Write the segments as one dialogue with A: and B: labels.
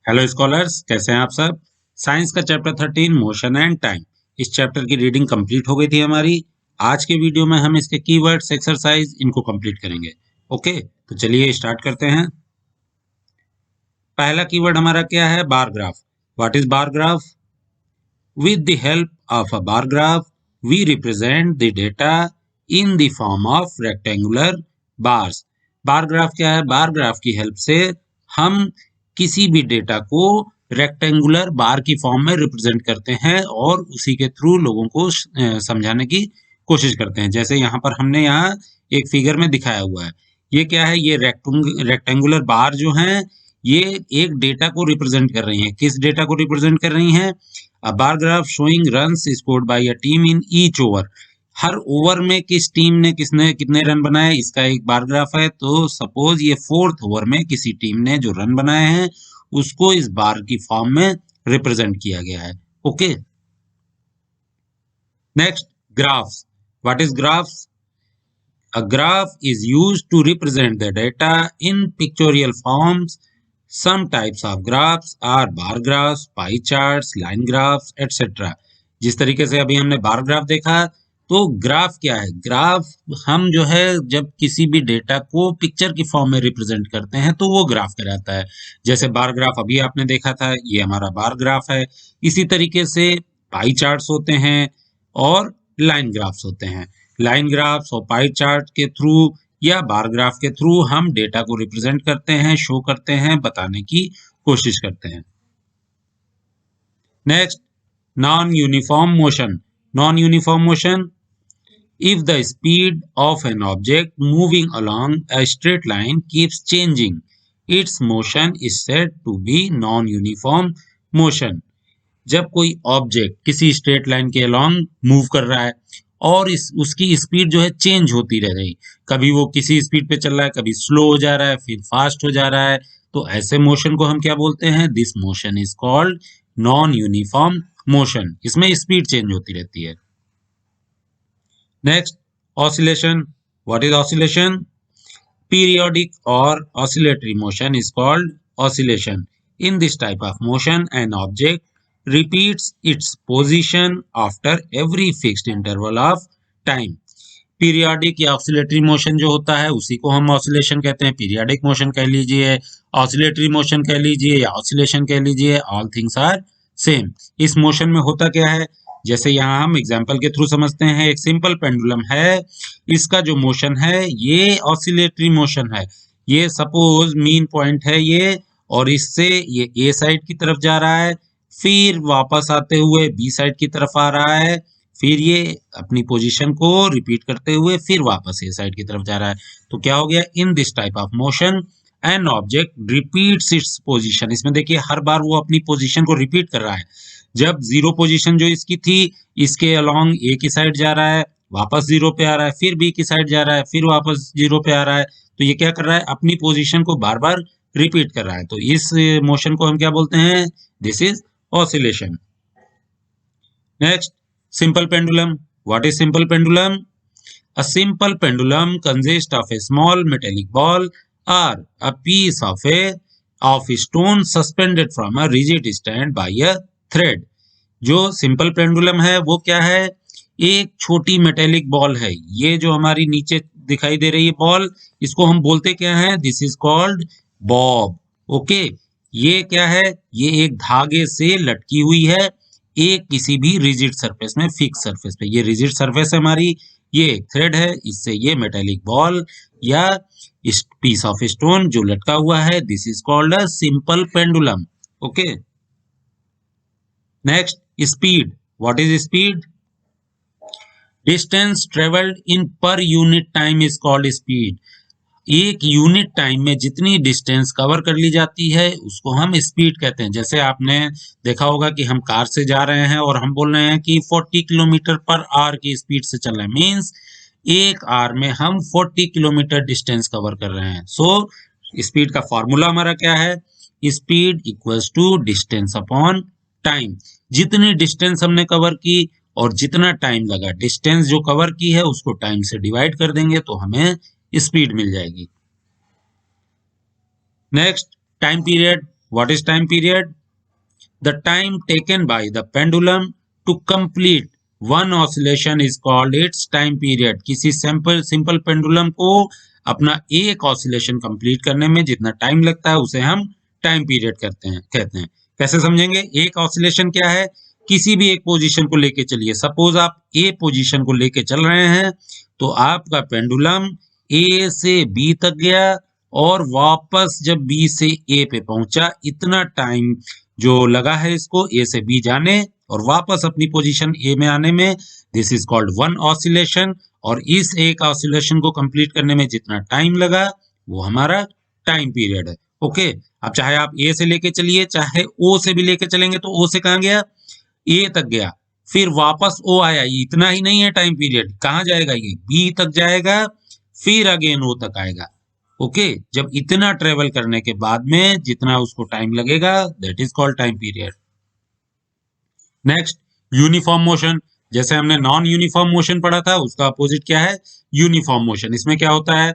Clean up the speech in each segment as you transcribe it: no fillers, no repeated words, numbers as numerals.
A: Hello scholars, कैसे हैं आप सब। साइंस का चैप्टर 13 मोशन एंड टाइम, इस चैप्टर की रीडिंग कंप्लीट हो गई थी हमारी। आज के वीडियो में हम इसके कीवर्ड्स, एक्सरसाइज इनको कंप्लीट करेंगे। ओके, तो चलिए स्टार्ट करते हैं। पहला कीवर्ड हमारा क्या है? Bar graph. What is bar graph? With the help of a bar graph we represent the data in the form of rectangular bars. Bar graph क्या है? बार ग्राफ की हेल्प से हम किसी भी डेटा को रेक्टेंगुलर बार की फॉर्म में रिप्रेजेंट करते हैं और उसी के थ्रू लोगों को समझाने की कोशिश करते हैं। जैसे यहाँ पर हमने यहाँ एक फिगर में दिखाया हुआ है। ये क्या है? ये रेक्टेंगुलर बार जो हैं ये एक डेटा को रिप्रेजेंट कर रही हैं। किस डेटा को रिप्रेजेंट कर रही हैं? A bar graph showing runs scored by a team in each over. हर ओवर में किस टीम ने किसने कितने रन बनाए, इसका एक बार ग्राफ है। तो सपोज ये फोर्थ ओवर में किसी टीम ने जो रन बनाए हैं उसको इस बार की फॉर्म में रिप्रेजेंट किया गया है। Okay, next, graphs. What is graphs? A graph is used to represent the data in pictorial forms. Some types of graphs are bar graphs, pie charts, line graphs, etc. जिस तरीके से अभी हमने bar graph देखा, तो graph क्या है? Graph हम जो है जब किसी भी डेटा को पिक्चर की फॉर्म में रिप्रेजेंट करते हैं तो वो ग्राफ कहलाता है। जैसे बार ग्राफ अभी आपने देखा था, ये हमारा बार ग्राफ है। इसी तरीके से पाई चार्ट्स होते हैं और लाइन ग्राफ्स होते हैं। लाइन ग्राफ्स और पाई चार्ट के थ्रू या बार ग्राफ के थ्रू हम डेटा को रिप्रेजेंट करते हैं, शो करते हैं, बताने की कोशिश करते हैं। Next, non uniform motion. Non uniform motion, if the speed of an object moving along a straight line keeps changing, its motion is said to be non-uniform motion. जब कोई ऑब्जेक्ट किसी स्ट्रेट लाइन के along move कर रहा है और इस उसकी स्पीड जो है चेंज होती रह रही, कभी वो किसी स्पीड पे चल रहा है, कभी स्लो हो जा रहा है, फिर फास्ट हो जा रहा है, तो ऐसे मोशन को हम क्या बोलते हैं? This motion is called non uniform motion. इसमें स्पीड चेंज होती रहती है। Next, oscillation. What is oscillation? Periodic or oscillatory motion is called oscillation. In this type of motion, an object repeats its position after every fixed interval of time. Periodic या oscillatory motion जो होता है उसी को हम oscillation कहते हैं। Periodic motion कह लीजिए, ऑसिलेटरी मोशन कह लीजिए या ऑसिलेशन कह लीजिए, ऑल थिंग्स आर सेम। इस मोशन में होता क्या है? जैसे यहाँ हम एग्जाम्पल के थ्रू समझते हैं। एक सिंपल पेंडुलम है, इसका जो मोशन है ये ऑसिलेटरी मोशन है। ये सपोज मीन पॉइंट है ये, और इससे ये ए साइड की तरफ जा रहा है, फिर वापस आते हुए बी साइड की तरफ आ रहा है, फिर ये अपनी पोजीशन को रिपीट करते हुए फिर वापस ए साइड की तरफ जा रहा है। तो क्या हो गया? In this type of motion an object repeats its position. इसमें देखिए हर बार वो अपनी पोजीशन को रिपीट कर रहा है। जब जीरो पोजीशन जो इसकी थी, इसके अलोंग ए की साइड जा रहा है, वापस जीरो पे आ रहा है, फिर बी की साइड जा रहा है, फिर वापस जीरो पे आ रहा है। तो ये क्या कर रहा है? अपनी पोजीशन को बार बार रिपीट कर रहा है। तो इस मोशन को हम क्या बोलते हैं? This is oscillation. Next, simple pendulum. What is simple pendulum? A simple pendulum consists of a small metallic ball or a piece of stone suspended from a rigid stand by a thread. जो simple pendulum है वो क्या है? एक छोटी metallic ball है। ये जो हमारी नीचे दिखाई दे रही है बॉल, इसको हम बोलते क्या है? This is called Bob. Okay, ये क्या है? ये एक धागे से लटकी हुई है एक किसी भी रिजिड सरफेस में, फिक्स सरफेस पे। ये रिजिड सरफेस है हमारी, ये एक थ्रेड है, इससे ये मेटेलिक बॉल या पीस ऑफ स्टोन जो लटका हुआ है, this is called a simple pendulum. Okay, next, speed. What is speed? Distance travelled in per unit time is called speed. एक यूनिट टाइम में जितनी डिस्टेंस कवर कर ली जाती है उसको हम स्पीड कहते हैं। जैसे आपने देखा होगा कि हम कार से जा रहे हैं और हम बोल रहे हैं कि 40 किलोमीटर पर आवर की स्पीड से चल रहे हैं, मींस एक आवर में हम 40 किलोमीटर डिस्टेंस कवर कर रहे हैं। सो स्पीड का फॉर्मूला हमारा क्या है? Speed equals to distance upon time. जितनी डिस्टेंस हमने कवर की और जितना टाइम लगा, डिस्टेंस जो कवर की है उसको टाइम से डिवाइड कर देंगे तो हमें स्पीड मिल जाएगी। Next, time period. What is time period? The time taken by the pendulum to complete one oscillation is called its time period. किसी सिंपल पेंडुलम को अपना एक ऑसिलेशन कंप्लीट करने में जितना टाइम लगता है उसे हम टाइम पीरियड कहते हैं। कैसे समझेंगे? एक ऑसिलेशन क्या है? किसी भी एक पोजीशन को लेके चलिए। सपोज आप ए पोजीशन को लेके चल रहे हैं तो आपका पेंडुलम ए से बी तक गया और वापस जब बी से ए पे पहुंचा, इतना टाइम जो लगा है इसको ए से बी जाने और वापस अपनी पोजीशन ए में आने में, this is called one oscillation. और इस एक ऑसिलेशन को कंप्लीट करने में जितना टाइम लगा वो हमारा टाइम पीरियड है। ओके, अब चाहे आप ए से लेके चलिए, चाहे ओ से भी लेके चलेंगे तो ओ से कहां गया? ए तक गया, फिर वापस ओ आया। ये इतना ही नहीं है टाइम पीरियड, कहां जाएगा? ये बी तक जाएगा, फिर अगेन ओ तक आएगा। ओके, जब इतना ट्रेवल करने के बाद में जितना उसको टाइम लगेगा, that is called time period. Next, uniform motion. जैसे हमने नॉन यूनिफॉर्म मोशन पढ़ा था, उसका अपोजिट क्या है? Uniform motion. इसमें क्या होता है?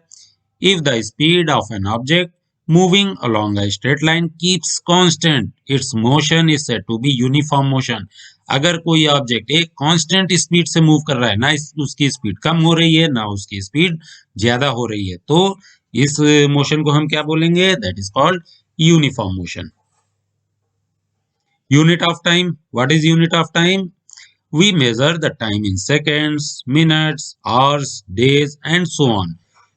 A: If the speed of an object moving along a straight line keeps constant, it's motion is said to be uniform motion. अगर कोई ऑब्जेक्ट एक कांस्टेंट स्पीड से मूव कर रहा है, ना उसकी स्पीड कम हो रही है ना उसकी स्पीड ज्यादा हो रही है, तो इस मोशन को हम क्या बोलेंगे? That is called uniform motion. Unit of time. What is unit of time? We measure the time in seconds, minutes, hours, days and so on.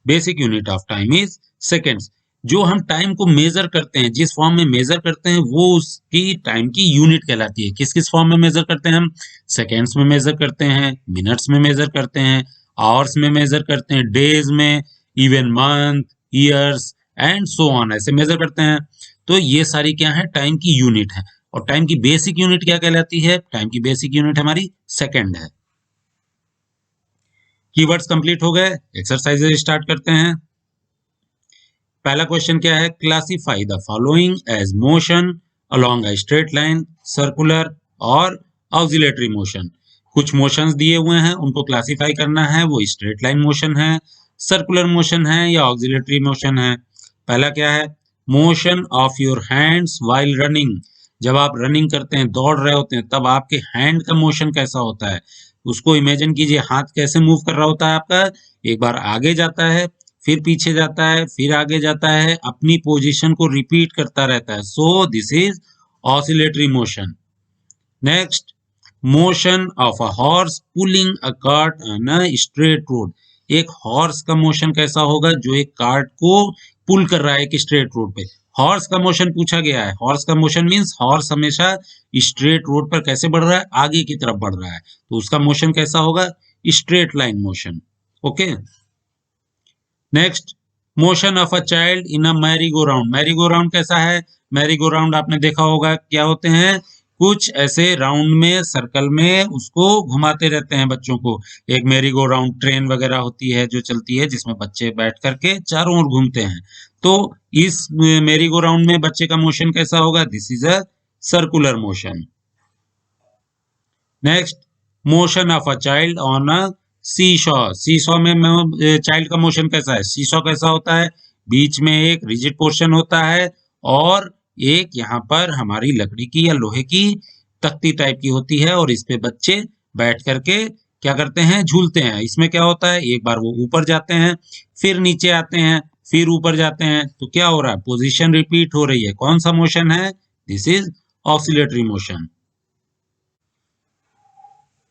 A: Basic unit of time is seconds. जो हम time को major करते हैं, जिस form में major करते हैं, वो उसकी टाइम की यूनिट कहलाती है। किस किस फॉर्म में मेजर करते हैं हम? सेकेंड्स में मेजर करते हैं, मिनट्स में मेजर करते हैं, आवर्स में मेजर करते हैं, डेज में, even month, years and so on, ऐसे मेजर करते हैं। तो ये सारी क्या है? टाइम की यूनिट है। और टाइम की बेसिक यूनिट क्या कहलाती है? टाइम की बेसिक यूनिट हमारी सेकंड है। कीवर्ड्स कंप्लीट हो गए, एक्सरसाइजेज स्टार्ट करते हैं। पहला क्वेश्चन क्या है? Classify the following as motion along a straight line, circular और ऑक्सिलेटरी मोशन। कुछ मोशंस दिए हुए हैं, उनको क्लासिफाई करना है। वो स्ट्रेट लाइन मोशन है, सर्कुलर मोशन है या ऑक्सिलेटरी मोशन है। पहला क्या है? Motion of your hands while running. जब आप रनिंग करते हैं, दौड़ रहे होते हैं, तब आपके हैंड का मोशन कैसा होता है? उसको इमेजिन कीजिए, हाथ कैसे मूव कर रहा होता है आपका? एक बार आगे जाता है, फिर पीछे जाता है, फिर आगे जाता है, अपनी पोजीशन को रिपीट करता रहता है। So this is oscillatory motion. Next, motion of a horse pulling a cart on a straight road. एक हॉर्स का मोशन कैसा होगा जो एक कार्ट को पुल कर रहा है एक स्ट्रेट रोड पे? हॉर्स का मोशन पूछा गया है। हॉर्स का मोशन मींस हॉर्स हमेशा स्ट्रेट रोड पर कैसे बढ़ रहा है? आगे की तरफ बढ़ रहा है, तो उसका मोशन कैसा होगा? Straight line motion. Okay. Next, motion of a child in a merry go round. Merry go round कैसा है? मैरी गो राउंड आपने देखा होगा, क्या होते हैं? कुछ ऐसे राउंड में, सर्कल में उसको घुमाते रहते हैं बच्चों को। एक मैरी गो राउंड ट्रेन वगैरह होती है जो चलती है, जिसमें बच्चे बैठ करके चारों ओर घूमते हैं। तो इस मैरी गो राउंड में बच्चे का मोशन कैसा होगा? This is a circular motion. Next, motion of a child on a seesaw. Seesaw में चाइल्ड का मोशन कैसा है? सीसॉ कैसा होता है? बीच में एक रिजिड पोर्शन होता है और एक यहाँ पर हमारी लकड़ी की या लोहे की तख्ती टाइप की होती है, और इस पे बच्चे बैठ करके क्या करते हैं? झूलते हैं। इसमें क्या होता है? एक बार वो ऊपर जाते हैं, फिर नीचे आते हैं, फिर ऊपर जाते हैं, तो क्या हो रहा है? पोजीशन रिपीट हो रही है। कौन सा मोशन है? This is oscillatory motion.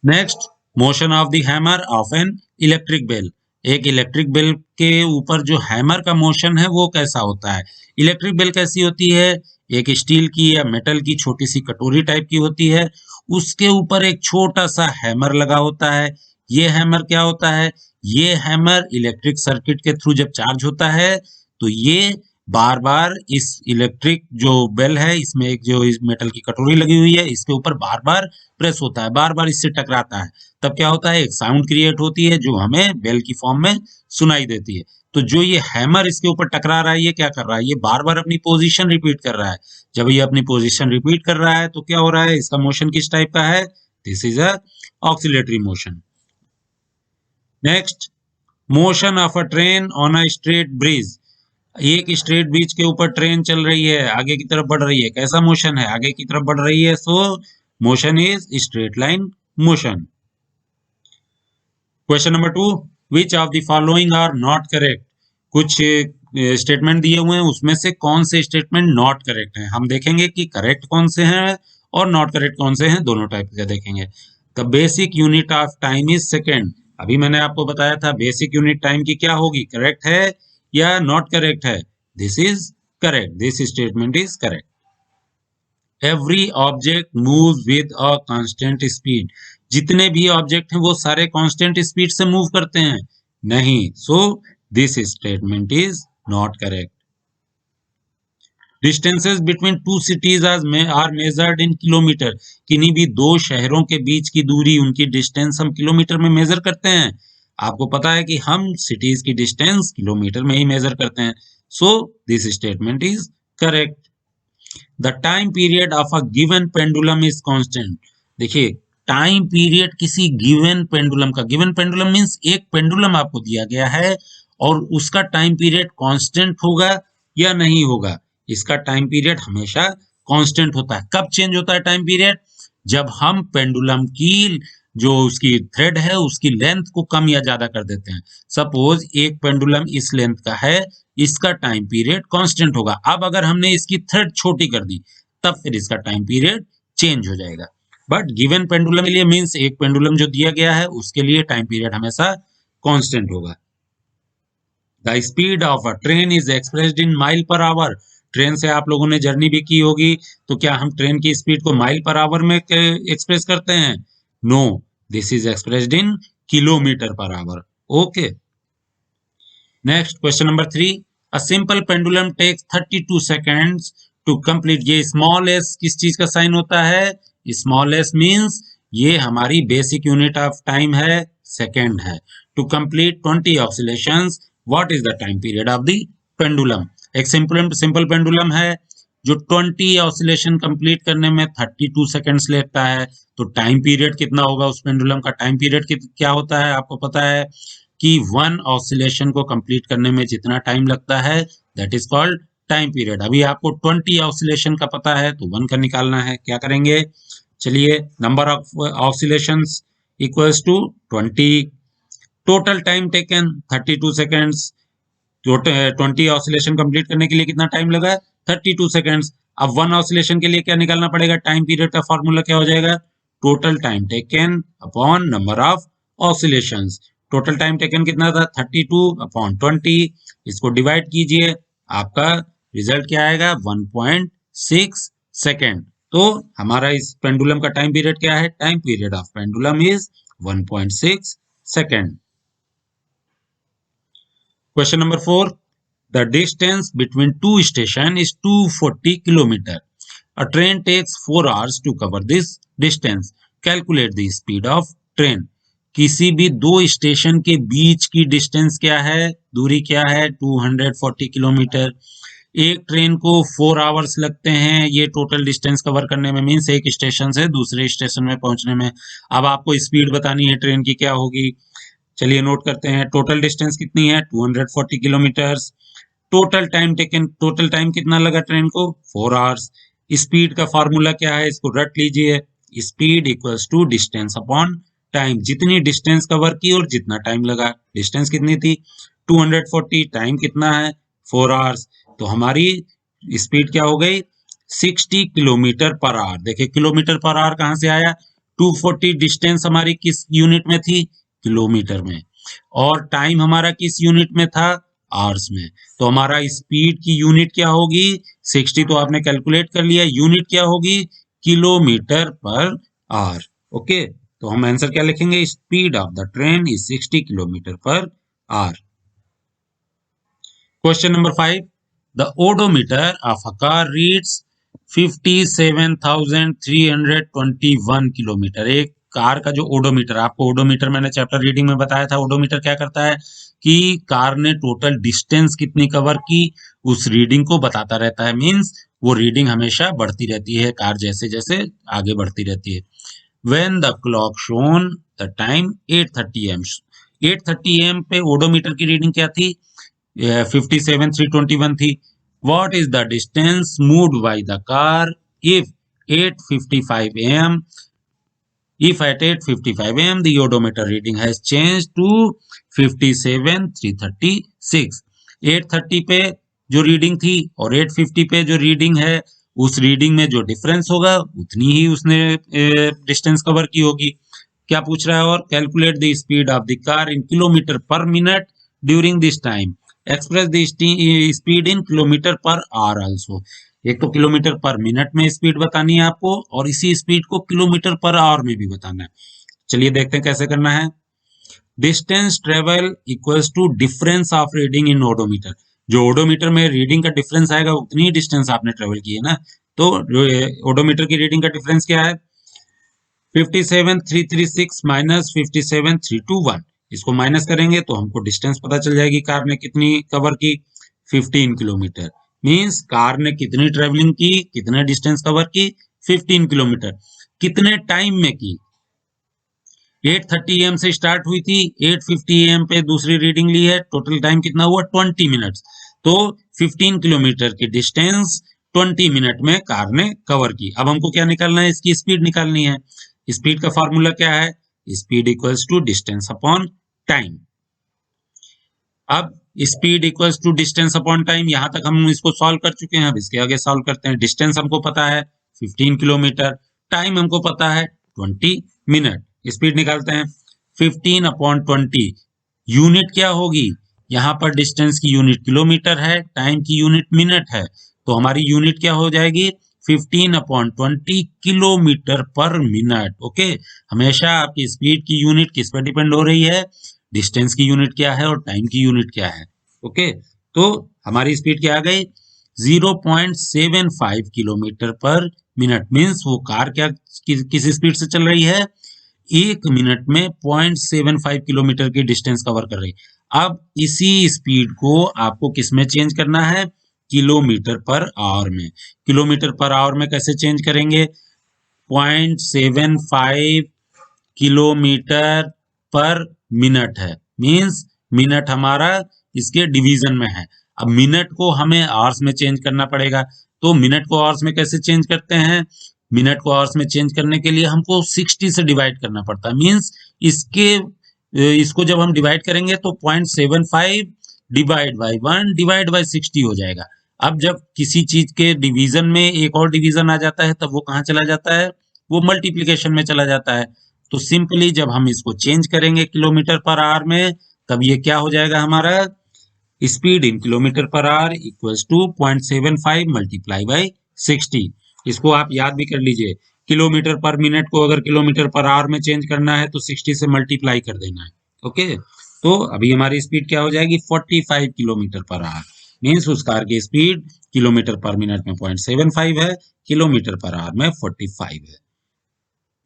A: Next, motion of the hammer of an electric bell. एक इलेक्ट्रिक बेल के ऊपर जो हैमर का मोशन है वो कैसा होता है? इलेक्ट्रिक बेल कैसी होती है? एक स्टील की या मेटल की छोटी सी कटोरी टाइप की होती है, उसके ऊपर एक छोटा सा हैमर लगा होता है। ये हैमर क्या होता है? ये हैमर इलेक्ट्रिक सर्किट के थ्रू जब चार्ज होता है तो ये बार बार इस इलेक्ट्रिक जो बेल है, इसमें एक जो इस मेटल की कटोरी लगी हुई है, इसके ऊपर बार बार प्रेस होता है, बार बार इससे टकराता है। तब क्या होता है? एक साउंड क्रिएट होती है जो हमें बेल की फॉर्म में सुनाई देती है। तो जो ये हैमर इसके ऊपर टकरा रहा है, ये क्या कर रहा है? ये बार बार अपनी पोजीशन रिपीट कर रहा है। जब ये अपनी पोजीशन रिपीट कर रहा है तो क्या हो रहा है? इसका मोशन किस टाइप का है? This is a oscillatory motion. Next, motion of a train on a straight bridge. एक स्ट्रेट ब्रिज के ऊपर ट्रेन चल रही है, आगे की तरफ बढ़ रही है, कैसा मोशन है, आगे की तरफ बढ़ रही है, so motion is straight line motion. Question number 2, which of the following are not correct. कुछ स्टेटमेंट दिए हुए हैं, उसमें से कौन से स्टेटमेंट नॉट करेक्ट हैं, हम देखेंगे कि करेक्ट कौन से हैं और नॉट करेक्ट कौन से हैं, दोनों टाइप के देखेंगे। The basic unit of time is second. अभी मैंने आपको बताया था बेसिक यूनिट टाइम की क्या होगी, करेक्ट है या नॉट करेक्ट है। This is correct, this statement is correct. Every object move with a constant speed. जितने भी ऑब्जेक्ट हैं वो सारे कांस्टेंट स्पीड से मूव करते हैं, नहीं, so this statement is not correct. Distances between two cities are measured in kilometer. किन्हीं भी दो शहरों के बीच की दूरी, उनकी डिस्टेंस हम किलोमीटर में मेजर करते हैं। आपको पता है कि हम सिटीज की डिस्टेंस किलोमीटर में ही मेजर करते हैं, सो this statement is correct. The time period of a given pendulum is constant. देखिए, टाइम पीरियड किसी गिवन पेंडुलम का, गिवन पेंडुलम मींस एक पेंडुलम आपको दिया गया है और उसका टाइम पीरियड कांस्टेंट होगा या नहीं होगा। इसका टाइम पीरियड हमेशा कांस्टेंट होता है। कब चेंज होता है टाइम पीरियड, जब हम पेंडुलम की जो उसकी थ्रेड है उसकी लेंथ को कम या ज्यादा कर देते हैं। सपोज एक पेंडुलम इस लेंथ का है, इसका टाइम पीरियड कांस्टेंट होगा। अब अगर हमने इसकी थ्रेड छोटी कर दी तब फिर इसका टाइम पीरियड चेंज हो जाएगा। बट गिवन पेंडुलम के लिए मींस एक पेंडुलम जो दिया गया है उसके लिए टाइम पीरियड हमेशा कांस्टेंट होगा। The speed of a train is expressed in mile per hour. Train से आप लोगों ने जर्नी भी की होगी, तो क्या हम ट्रेन की स्पीड को माइल पर आवर में एक्सप्रेस करते हैं? No, this is expressed in kilometer per hour. Okay, next question number 3, a simple pendulum takes 32 seconds to complete. ये स्मॉल एस किस चीज का साइन होता है? स्मॉल एस मींस ये हमारी बेसिक यूनिट ऑफ टाइम है, सेकेंड है। To complete 20 oscillations, what is the time period of the pendulum? एक सिंपल पेंडुलम है जो 20 ऑसिलेशन कंप्लीट करने में 32 सेकेंड्स लेता है, तो टाइम पीरियड कितना होगा उस पेंडुलम का? टाइम पीरियड क्या होता है आपको पता है कि वन ऑसिलेशन को कंप्लीट करने में जितना टाइम लगता है that is called time period. अभी आपको 20 ऑसिलेशन का पता है तो वन का निकालना है, क्या करेंगे? चलिए, number of oscillations equals to 20, total time taken 32 seconds. 20 oscillation complete करने के लिए कितना टाइम लगा? 32 सेकेंड्स। अब वन ऑसिलेशन के लिए क्या निकालना पड़ेगा? टाइम पीरियड का फॉर्मूला क्या हो जाएगा? Total time taken upon number of oscillations. Total time taken कितना था? 32 अपॉन 20, इसको डिवाइड कीजिए, आपका रिजल्ट क्या आएगा? 1.6 सेकेंड। तो हमारा इस पेंडुलम का टाइम पीरियड क्या है? Time period of pendulum is 1.6 second. Question number 4. The distance between two stations is 240 kilometer. A train takes 4 hours to cover this distance. Calculate the speed of train. किसी भी दो station के बीच की distance क्या है, दूरी क्या है? 240 किलोमीटर। एक ट्रेन को 4 आवर्स लगते हैं ये टोटल डिस्टेंस कवर करने में, मीन्स एक स्टेशन से दूसरे स्टेशन में पहुंचने में। अब आपको स्पीड बतानी है ट्रेन की क्या होगी। चलिए नोट करते हैं, टोटल डिस्टेंस कितनी है? 240 kilometres. Total time taken, total time कितना लगा ट्रेन को? 4 आवर्स। स्पीड का फॉर्मूला क्या है? इसको रट लीजिए, speed equals to distance upon time. जितनी डिस्टेंस कवर की और जितना टाइम लगा। डिस्टेंस कितनी थी? 240, टाइम कितना है? 4 आवर्स। तो हमारी स्पीड क्या हो गई? 60 किलोमीटर पर आवर। देखिए किलोमीटर पर आवर कहां से आया? 240 डिस्टेंस हमारी किस यूनिट में थी? किलोमीटर में। और टाइम हमारा किस यूनिट में था? आवर्स में। तो हमारा स्पीड की यूनिट क्या होगी? 60 तो आपने कैलकुलेट कर लिया, यूनिट क्या होगी? Kilometre per hour. ओके, तो हम आंसर क्या लिखेंगे? Speed of the train is 60 kilometre per our. Question number 5, the odometer of a car reads 57,321 kilometre. एक कार का जो ओडोमीटर, आपको ओडोमीटर मैंने चैप्टर रीडिंग में बताया था, ओडोमीटर क्या करता है कि कार ने टोटल डिस्टेंस कितनी कवर की उस रीडिंग को बताता रहता है। मींस वो रीडिंग हमेशा बढ़ती रहती है कार जैसे जैसे आगे बढ़ती रहती है। When the clock shown the time 8:30 am, 8:30 am पे ओडोमीटर की रीडिंग क्या थी? 57,321 थी. What is the distance moved by the car if 8:55 am if at 8:55 am the odometer reading has changed to 57,336. 8:30 पे जो रीडिंग थी और 8:50 पे जो रीडिंग है, उस रीडिंग में जो डिफरेंस होगा उतनी ही उसने डिस्टेंस कवर की होगी. क्या पूछ रहा है? और calculate the speed of the car in kilometer पर minute during this time. Express the speed in kilometer per our also. एक तो किलोमीटर पर मिनट में स्पीड बतानी है आपको और इसी स्पीड को किलोमीटर पर आवर में भी बताना है. चलिए देखते हैं कैसे करना है. Distance travel equals to difference of reading in odometer. जो ओडोमीटर में रीडिंग का डिफरेंस आएगा उतनी ही डिस्टेंस आपने ट्रेवल की है ना. तो ओडोमीटर की रीडिंग का डिफरेंस क्या है? 57,336 माइनस 57,321. इसको माइनस करेंगे तो हमको डिस्टेंस पता चल जाएगी कार ने कितनी कवर की. 15 किलोमीटर. मींस कार ने कितनी ट्रेवलिंग की, कितने डिस्टेंस कवर की? 15 किलोमीटर. कितने टाइम में की? 8:30 am से स्टार्ट हुई थी, 8:50 am पे दूसरी रीडिंग ली है. टोटल टाइम कितना हुआ? 20 मिनट्स. तो 15 किलोमीटर की डिस्टेंस 20 मिनट में कार ने कवर की. अब हमको क्या निकालना है? इसकी स्पीड निकालनी है. स्पीड का फॉर्मूला क्या है? Speed equals to distance upon time. अब speed equals to distance upon time, यहां तक हम इसको सॉल्व कर चुके हैं. अब इसके आगे सॉल्व करते हैं. डिस्टेंस हमको पता है 15 किलोमीटर, टाइम हमको पता है 20 मिनट. स्पीड निकालते हैं. 15 अपॉन 20 यूनिट क्या होगी? यहां पर डिस्टेंस की यूनिट किलोमीटर है, टाइम की यूनिट मिनट है, तो हमारी यूनिट क्या हो जाएगी? 15 अपॉन 20 किलोमीटर पर मिनट. ओके. हमेशा आपकी स्पीड की यूनिट किस पर डिपेंड हो रही है? डिस्टेंस की यूनिट क्या है और टाइम की यूनिट क्या है. ओके. तो हमारी स्पीड क्या आ गई? 0.75 किलोमीटर पर मिनट. मीन्स वो कार क्या किस स्पीड से चल रही है? 1 मिनट में 0.75 किलोमीटर की डिस्टेंस कवर कर रही. अब इसी स्पीड को आपको किस में चेंज करना है? किलोमीटर पर आवर में. किलोमीटर पर आवर में कैसे चेंज करेंगे? 0.75 किलोमीटर पर मिनट है. मींस मिनट हमारा इसके डिवीजन में है. अब मिनट को हमें आवर्स में चेंज करना पड़ेगा. तो मिनट को आवर्स में कैसे चेंज करते हैं? मिनट को आवर्स में चेंज करने के लिए हमको 60 से डिवाइड करना पड़ता है. मींस इसको जब हम डिवाइड करेंगे तो 0.75 डिवाइड बाई 1 डिवाइड बाई 60 हो जाएगा. अब जब किसी चीज के डिवीजन में एक और डिवीजन आ जाता है तब वो कहाँ चला जाता है? वो मल्टीप्लीकेशन में चला जाता है. तो सिंपली जब हम इसको चेंज करेंगे किलोमीटर पर आवर में, तब ये क्या हो जाएगा हमारा? Speed in kilometer per hour equals to 0.75 multiply by 60. इसको आप याद भी कर लीजिए. किलोमीटर पर मिनट को अगर किलोमीटर पर आवर में चेंज करना है तो 60 से मल्टीप्लाई कर देना है. ओके. तो अभी हमारी स्पीड क्या हो जाएगी? 45 किलोमीटर पर आवर. मीन्स उस कार की स्पीड किलोमीटर पर मिनट में 0.75 है, किलोमीटर पर आवर में 45 है.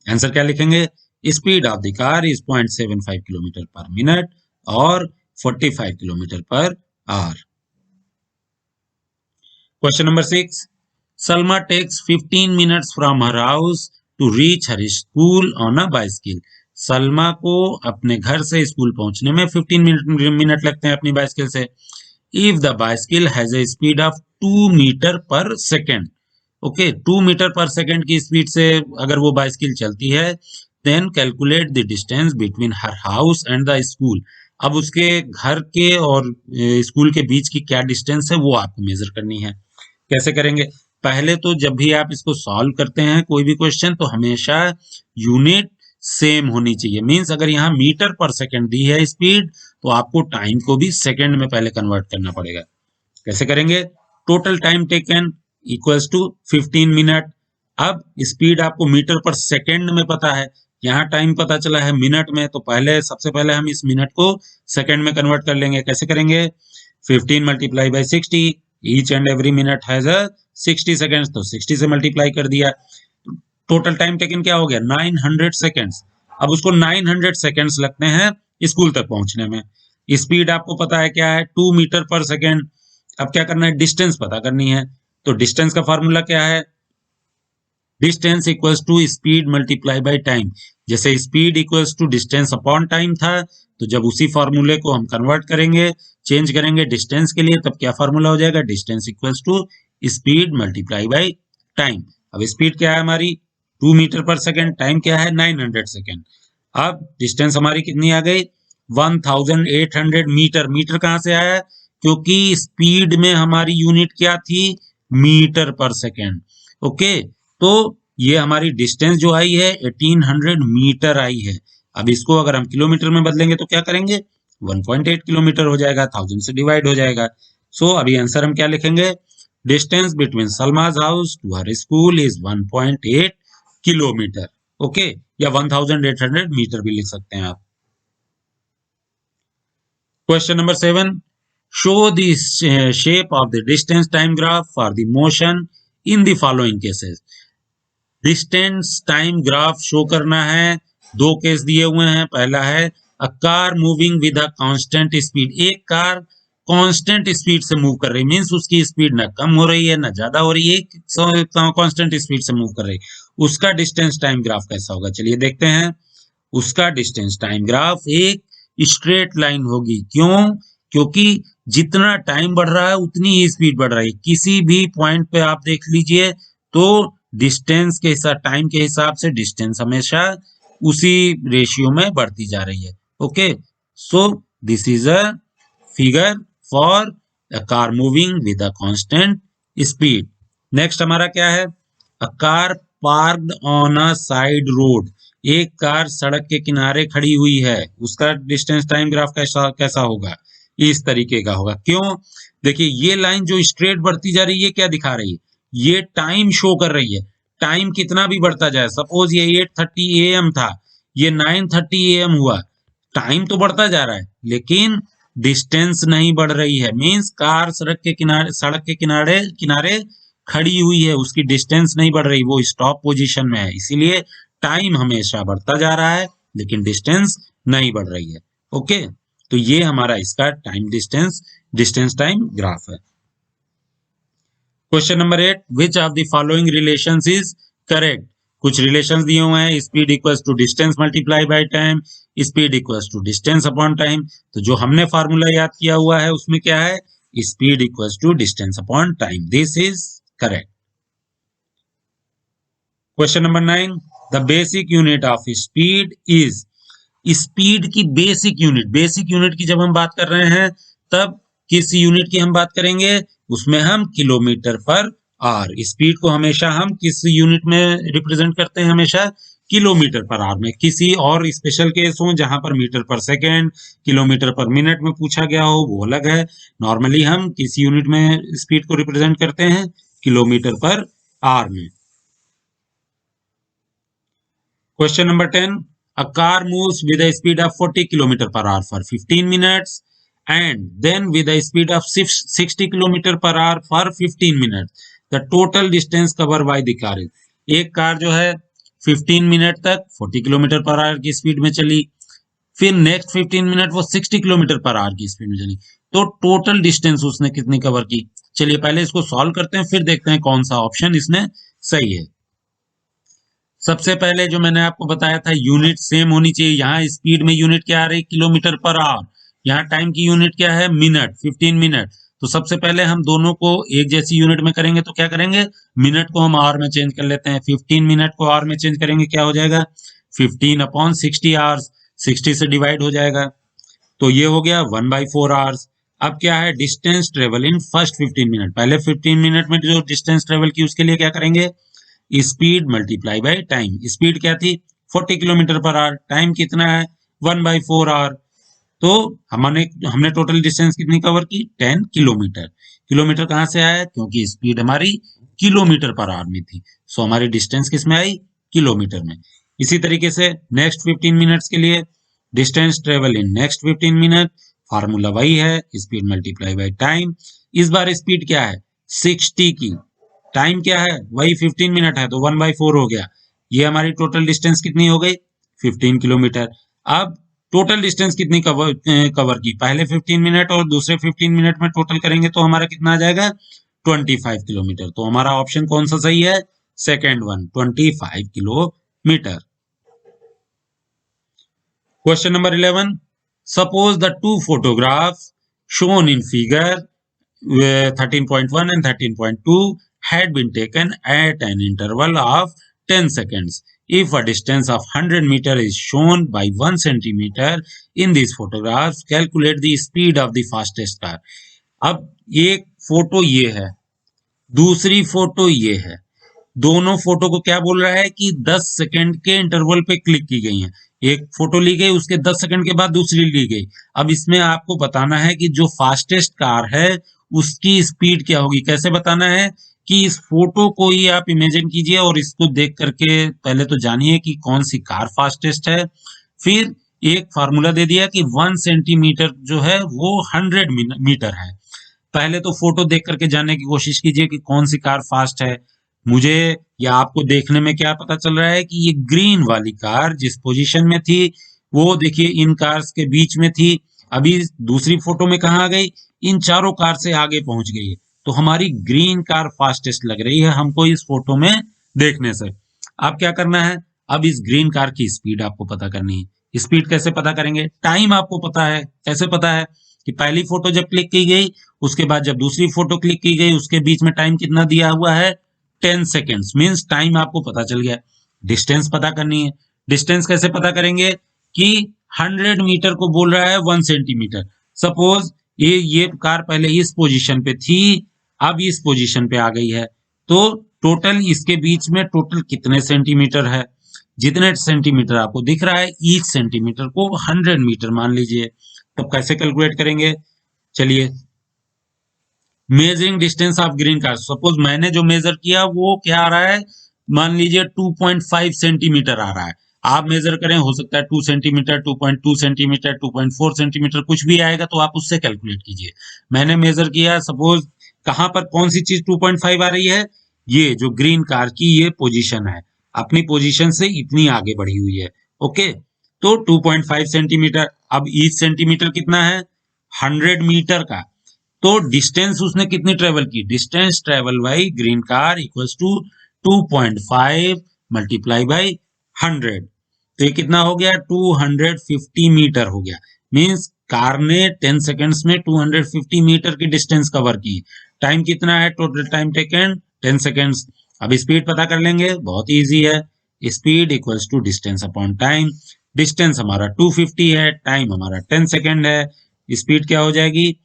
A: आंसर क्या लिखेंगे? Speed of the car is 0.75 kilometre पर मिनट और 45 kilometre per our. Question number 6. Salma takes 15 minutes from her house to reach her school on a bicycle. Salma को अपने घर से स्कूल पहुंचने में 15 मिनट लगते हैं अपनी बाइसिकल से. If the bicycle has a speed of 2 meter per second. Okay. 2 meter per second की स्पीड से अगर वो बाइसिकल चलती है, then calculate the distance between her house and the school. अब उसके घर के और स्कूल के बीच की क्या डिस्टेंस है वो आपको मेजर करनी है. कैसे करेंगे? पहले तो जब भी आप इसको सॉल्व करते हैं कोई भी क्वेश्चन, तो हमेशा यूनिट सेम होनी चाहिए. मींस अगर यहाँ मीटर पर सेकंड दी है स्पीड, तो आपको टाइम को भी सेकंड में पहले कन्वर्ट करना पड़ेगा. कैसे करेंगे? Total time taken equals to 15 minute. अब स्पीड आपको मीटर पर सेकंड में पता है, यहाँ टाइम पता चला है मिनट में, तो सबसे पहले हम इस मिनट को सेकंड में कन्वर्ट कर लेंगे. कैसे करेंगे? 15 multiply by 60. Each and every minute has a 60 seconds, तो 60 से मल्टीप्लाई कर दिया. टोटल टाइम टेकन क्या हो गया? 900 सेकेंड्स. अब उसको 900 सेकेंड्स लगते हैं स्कूल तक पहुंचने में. स्पीड आपको पता है क्या है? 2 मीटर पर सेकेंड. अब क्या करना है? डिस्टेंस पता करनी है. तो डिस्टेंस का फॉर्मूला क्या है? Distance equals to speed multiply by time. जैसे speed equals to distance upon time था, तो जब उसी फॉर्मूले को हम कन्वर्ट करेंगे, चेंज करेंगे डिस्टेंस के लिए, तब क्या फॉर्मूला हो जाएगा, distance equals to speed multiply by time. अब स्पीड क्या है हमारी 2 मीटर पर सेकेंड, टाइम क्या है 900 सेकेंड। अब डिस्टेंस हमारी कितनी आ गई 1800 मीटर। मीटर कहां से आया, क्योंकि स्पीड में हमारी यूनिट क्या थी, मीटर पर सेकेंड। ओके, तो ये हमारी डिस्टेंस जो आई है 1800 मीटर आई है। अब इसको अगर हम किलोमीटर में बदलेंगे तो क्या करेंगे, 1.8 किलोमीटर हो जाएगा, 1000 से डिवाइड हो जाएगा। सो अभी आंसर हम क्या लिखेंगे, distance between Salma's house to her school is 1.8 kilometre. Okay, या 1800 मीटर भी लिख सकते हैं आप। Question number 7, show the shape of the distance time graph for the motion in the following cases. Distance time graph show करना है, दो case दिए हुए हैं। पहला है a car moving with a constant speed, एक कार कांस्टेंट स्पीड से मूव कर रही, मींस उसकी स्पीड ना कम हो रही है ना ज्यादा हो रही है, कांस्टेंट स्पीड से मूव कर रही, उसका डिस्टेंस टाइम ग्राफ कैसा होगा, चलिए देखते हैं। उसका डिस्टेंस टाइम ग्राफ एक स्ट्रेट लाइन होगी, क्यों, क्योंकि जितना टाइम बढ़ रहा है उतनी ही स्पीड बढ़ रही है। किसी भी पॉइंट पे आप देख लीजिए तो डिस्टेंस के हिसाब, टाइम के हिसाब से डिस्टेंस हमेशा उसी रेशियो में बढ़ती जा रही है। Okay, so this is a figure for a car moving with a constant speed. Next हमारा क्या है, a car parked on a side road, एक कार सड़क के किनारे खड़ी हुई है, उसका डिस्टेंस टाइम ग्राफ कैसा कैसा होगा, इस तरीके का होगा। क्यों, देखिए ये लाइन जो स्ट्रेट बढ़ती जा रही है क्या दिखा रही है, ये टाइम शो कर रही है। टाइम कितना भी बढ़ता जाए, सपोज ये 8:30 AM था, ये 9:30 AM हुआ, टाइम तो बढ़ता जा रहा है लेकिन डिस्टेंस नहीं बढ़ रही है। मींस कार सड़क के किनारे किनारे खड़ी हुई है, उसकी डिस्टेंस नहीं बढ़ रही, वो स्टॉप पोजीशन में है, इसीलिए टाइम हमेशा बढ़ता जा रहा है लेकिन डिस्टेंस नहीं बढ़ रही है। ओके, तो ये हमारा इसका टाइम डिस्टेंस टाइम ग्राफ है। Question number 8, which of the following relations is correct. कुछ रिलेशंस दिए हुए हैं, speed equals to distance multiply by time, speed equals to distance upon time. तो जो हमने फार्मूला याद किया हुआ है उसमें क्या है, speed equals to distance upon time, this is correct. Question number 9, the basic unit of speed is. Speed की बेसिक यूनिट की जब हम बात कर रहे हैं तब किस यूनिट की हम बात करेंगे, उसमें हम किलोमीटर पर आर, स्पीड को हमेशा हम किस यूनिट में रिप्रेजेंट करते हैं, हमेशा किलोमीटर पर आर में। किसी और स्पेशल केस हो जहां पर मीटर पर सेकेंड, किलोमीटर पर मिनट में पूछा गया हो, वो अलग है। नॉर्मली हम किस यूनिट में स्पीड को रिप्रेजेंट करते हैं, किलोमीटर पर आर में। Question number 10, a car moves with a speed of 40 km per hour for 15 minutes and then with a speed of 60 km per hour for 15 minutes. The total distance covered by the car is, एक car जो है 15 minute तक 40 kilometre per our की speed में चली, फिर next 15 minute वो 60 kilometre per our की स्पीड में चली, तो टोटल डिस्टेंस उसने कितनी कवर की। चलिए पहले इसको सॉल्व करते हैं, फिर देखते हैं कौन सा ऑप्शन इसमें सही है। सबसे पहले जो मैंने आपको बताया था यूनिट सेम होनी चाहिए, यहाँ स्पीड में यूनिट क्या आ रही, किलोमीटर पर आवर, यहाँ टाइम की यूनिट क्या है, मिनट, 15 मिनट। तो सबसे पहले हम दोनों को एक जैसी यूनिट में करेंगे तो क्या करेंगे, मिनट को हम आवर में चेंज कर लेते हैं। 15 मिनट को आवर में चेंज करेंगे क्या हो जाएगा, 15/60 आवर्स, 60 से डिवाइड हो जाएगा, तो ये हो गया 1/4 आवर्स। अब क्या है, distance travel in first 15 minute, पहले 15 मिनट में जो डिस्टेंस ट्रेवल की उसके लिए क्या करेंगे, speed multiply by time. Speed क्या थी 40 किलोमीटर पर आवर, टाइम कितना है 1/4 आवर, तो हमने टोटल डिस्टेंस कितनी कवर की 10 किलोमीटर। किलोमीटर कहां से आया, क्योंकि स्पीड हमारी किलोमीटर पर आवर में थी, सो हमारी डिस्टेंस किस में आई, किलोमीटर में। इसी तरीके से नेक्स्ट 15 मिनट्स के लिए distance travel in next 15 minute, formula वही है, स्पीड मल्टीप्लाई बाय टाइम। इस बार स्पीड क्या है 60 की, टाइम क्या है वही 15 मिनट है, तो 1/4 हो गया। ये हमारी टोटल डिस्टेंस कितनी हो गई 15 किलोमीटर। अब टोटल डिस्टेंस कितनी कवर की, पहले 15 मिनट और दूसरे 15 मिनट में टोटल करेंगे तो हमारा कितना आ जाएगा 25 किलोमीटर। तो हमारा ऑप्शन कौन सा सही है, second one, 25 kilometre. Question number 11, Suppose the two photographs shown in figure 13.1 and 13.2 had been taken at an interval of 10 seconds. If a distance of 100 meter is shown by 1 centimeter in these photographs, calculate the speed of the fastest car. अब एक photo ये है, दूसरी photo ये है, दोनों photo को क्या बोल रहा है कि 10 सेकंड के इंटरवल पे क्लिक की गई हैं। एक फोटो ली गई, उसके 10 सेकंड के बाद दूसरी ली गई। अब इसमें आपको बताना है कि जो फास्टेस्ट कार है उसकी स्पीड क्या होगी। कैसे बताना है कि इस फोटो को ही आप इमेजिन कीजिए और इसको देख करके पहले तो जानिए कि कौन सी कार फास्टेस्ट है। फिर एक फार्मूला दे दिया कि 1 सेंटीमीटर जो है वो 100 मीटर है। पहले तो फोटो देख करके जानने की कोशिश कीजिए कि कौन सी कार फास्ट है। मुझे या आपको देखने में क्या पता चल रहा है कि ये ग्रीन वाली कार जिस पोजीशन में थी वो देखिए इन कार्स के बीच में थी। अभी दूसरी फोटो में कहाँ आ गई, इन चारों कार से आगे पहुंच गई है। तो हमारी ग्रीन कार फास्टेस्ट लग रही है हमको इस फोटो में देखने से। अब क्या करना है, अब इस ग्रीन कार की स्पीड आपको पता करनी है। स्पीड कैसे पता करेंगे, टाइम आपको पता है। कैसे पता है कि पहली फोटो जब क्लिक की गई उसके बाद जब दूसरी फोटो क्लिक की गई उसके बीच में टाइम कितना दिया हुआ है, 10 सेकेंड्स। मींस टाइम आपको पता चल गया। डिस्टेंस पता करनी है। डिस्टेंस कैसे पता करेंगे कि 100 मीटर को बोल रहा है 1 सेंटीमीटर। सपोज ये कार पहले इस पोजीशन पे थी, अब इस पोजीशन पे आ गई है, तो टोटल इसके बीच में टोटल कितने सेंटीमीटर है। जितने सेंटीमीटर आपको दिख रहा है ईच सेंटीमीटर को 100 मीटर मान लीजिए। तब कैसे कैलकुलेट करेंगे, चलिए। Measuring distance of green car, suppose मैंने जो मेजर किया वो क्या आ रहा है, मान लीजिए 2.5 सेंटीमीटर आ रहा है। आप मेजर करें, हो सकता है 2 सेंटीमीटर, 2.2 सेंटीमीटर, 2.4 सेंटीमीटर, कुछ भी आएगा तो आप उससे कैलकुलेट कीजिए। मैंने मेजर किया, सपोज कहां पर कौन सी चीज 2.5 आ रही है, ये जो ग्रीन कार की ये पोजीशन है, अपनी पोजीशन से इतनी आगे बढ़ी हुई है। ओके, तो 2.5 सेंटीमीटर। अब ईच सेंटीमीटर कितना है, 100 मीटर का। तो डिस्टेंस उसने कितनी ट्रेवल की, distance travel by green car equals to 2.5 multiply by 100। तो ये कितना हो गया, 250 मीटर हो गया। मींस कार ने 10 सेकेंड्स में 250 मीटर की डिस्टेंस कवर की। टाइम कितना है, टोटल टाइम टेकन 10 सेकेंड्स। अब स्पीड पता कर लेंगे, बहुत इजी है। Speed equals to distance upon time. Distance हमारा 250 है, टाइम हमारा 10 सेकेंड है। स्पीड क्या हो जाएगी,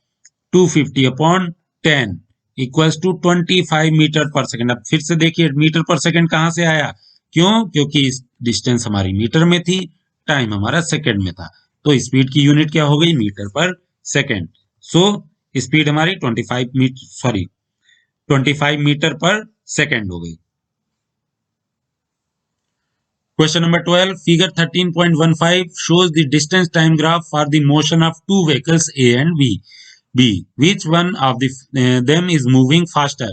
A: 250 upon 10 equals to 25 metre per second. अब फिर से देखिए मीटर पर सेकेंड कहां से आया, क्यों, क्योंकि डिस्टेंस हमारी मीटर में थी, टाइम हमारा सेकेंड में था। तो स्पीड की यूनिट क्या हो गई, metre per second. So speed हमारी 25 मीटर पर सेकेंड हो गई। Question number 12. Figure 13.15 shows the distance time graph for the motion of two vehicles A and B. Which one of them is moving faster?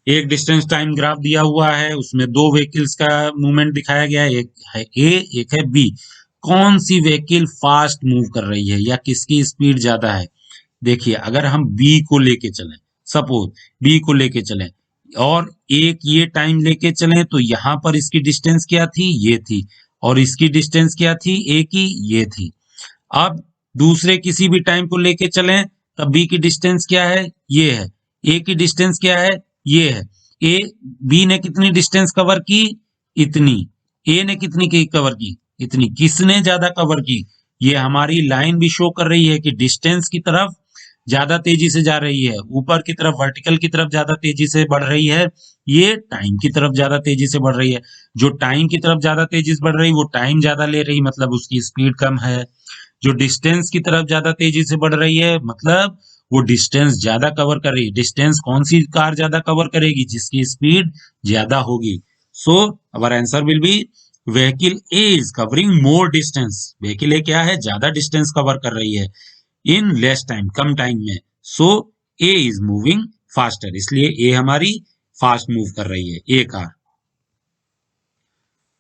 A: एक distance time graph दिया हुआ है, उसमें दो vehicles का movement दिखाया गया है, एक है ए एक है बी। कौन सी व्हीकल फास्ट मूव कर रही है या किसकी स्पीड ज्यादा है। देखिए अगर हम बी को लेके चलें, सपोज बी को लेके चलें और एक ये टाइम लेके चलें, तो यहां पर इसकी डिस्टेंस क्या थी, ये थी, और इसकी डिस्टेंस क्या थी, ए की, ये थी। अब दूसरे किसी भी टाइम को लेके चलें तब बी की डिस्टेंस क्या है, ये है। ए की डिस्टेंस क्या है, ये है। ए बी ने कितनी डिस्टेंस कवर की, इतनी। ए ने कितनी की कवर की, इतनी। किसने ज्यादा कवर की, ये हमारी लाइन भी शो कर रही है कि डिस्टेंस की तरफ ज्यादा तेजी से जा रही है, ऊपर की तरफ वर्टिकल की तरफ ज्यादा तेजी से बढ़ रही है, ये टाइम की तरफ ज्यादा तेजी से बढ़ रही है। जो टाइम की तरफ ज्यादा तेजी से बढ़ रही वो टाइम ज्यादा ले रही, मतलब उसकी स्पीड कम है। जो डिस्टेंस की तरफ ज्यादा तेजी से बढ़ रही है मतलब वो डिस्टेंस ज्यादा कवर कर रही है। डिस्टेंस कौन सी कार ज्यादा कवर करेगी, जिसकी स्पीड ज्यादा होगी। So our answer will be vehicle A is covering more distance. Vehicle A क्या है, ज्यादा डिस्टेंस कवर कर रही है इन लेस टाइम, कम टाइम में। So A is moving faster, इसलिए ए हमारी फास्ट मूव कर रही है, A car.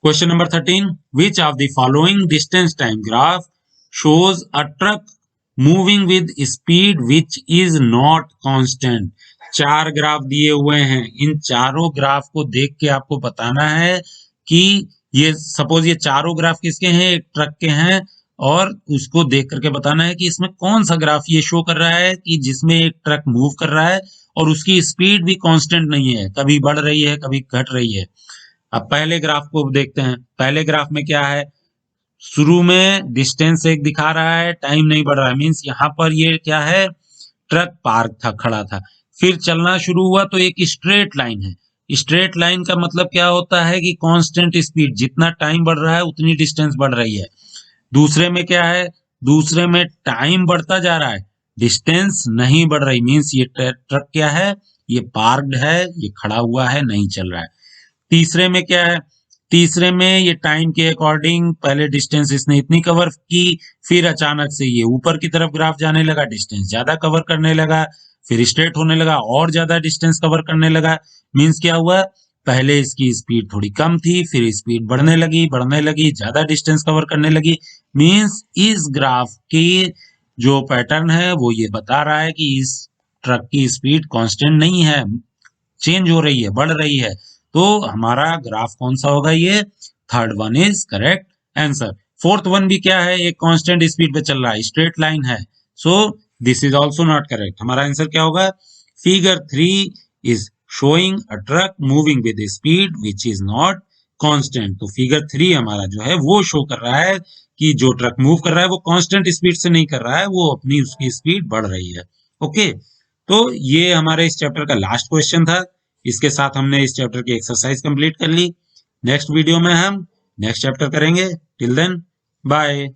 A: Question number 13. Which of the following distance time graph shows a truck moving with speed which is not constant? चार graph दिए हुए हैं, इन चारों ग्राफ को देख के आपको बताना है कि ये सपोज ये चारों ग्राफ किसके हैं, एक ट्रक के हैं और उसको देख करके बताना है कि इसमें कौन सा ग्राफ ये शो कर रहा है कि जिसमें एक ट्रक मूव कर रहा है और उसकी स्पीड भी कांस्टेंट नहीं है, कभी बढ़ रही है कभी घट रही है। अब पहले ग्राफ को देखते हैं। पहले ग्राफ में क्या है, शुरू में डिस्टेंस एक दिखा रहा है, टाइम नहीं बढ़ रहा है, मीन्स यहाँ पर ये क्या है, ट्रक पार्क था, खड़ा था। फिर चलना शुरू हुआ तो एक स्ट्रेट लाइन है। स्ट्रेट लाइन का मतलब क्या होता है कि कांस्टेंट स्पीड, जितना टाइम बढ़ रहा है उतनी डिस्टेंस बढ़ रही है। दूसरे में क्या है, दूसरे में टाइम बढ़ता जा रहा है, डिस्टेंस नहीं बढ़ रही, मीन्स ये ट्रक क्या है, ये पार्क्ड है, ये खड़ा हुआ है, नहीं चल रहा है। तीसरे में क्या है, तीसरे में ये टाइम के अकॉर्डिंग पहले डिस्टेंस इसने इतनी कवर की, फिर अचानक से ये ऊपर की तरफ ग्राफ जाने लगा, डिस्टेंस ज्यादा कवर करने लगा, फिर स्ट्रेट होने लगा और ज्यादा डिस्टेंस कवर करने लगा। मीन्स क्या हुआ, पहले इसकी स्पीड थोड़ी कम थी, फिर स्पीड बढ़ने लगी, ज्यादा डिस्टेंस कवर करने लगी। मीन्स इस ग्राफ की जो पैटर्न है वो ये बता रहा है कि इस ट्रक की स्पीड कांस्टेंट नहीं है, चेंज हो रही है, बढ़ रही है। तो हमारा ग्राफ कौन सा होगा, ये third one is correct answer. Fourth one भी क्या है, एक कांस्टेंट स्पीड पे चल रहा है, स्ट्रेट लाइन है, so this is also not correct. हमारा आंसर क्या होगा, figure 3 is showing a truck moving with speed which is not constant. तो फिगर 3 हमारा जो है वो शो कर रहा है कि जो ट्रक मूव कर रहा है वो कांस्टेंट स्पीड से नहीं कर रहा है, वो अपनी उसकी स्पीड बढ़ रही है। ओके, तो ये हमारे इस चैप्टर का लास्ट क्वेश्चन था। इसके साथ हमने इस चैप्टर की एक्सरसाइज कंप्लीट कर ली। नेक्स्ट वीडियो में हम नेक्स्ट चैप्टर करेंगे। Till then bye.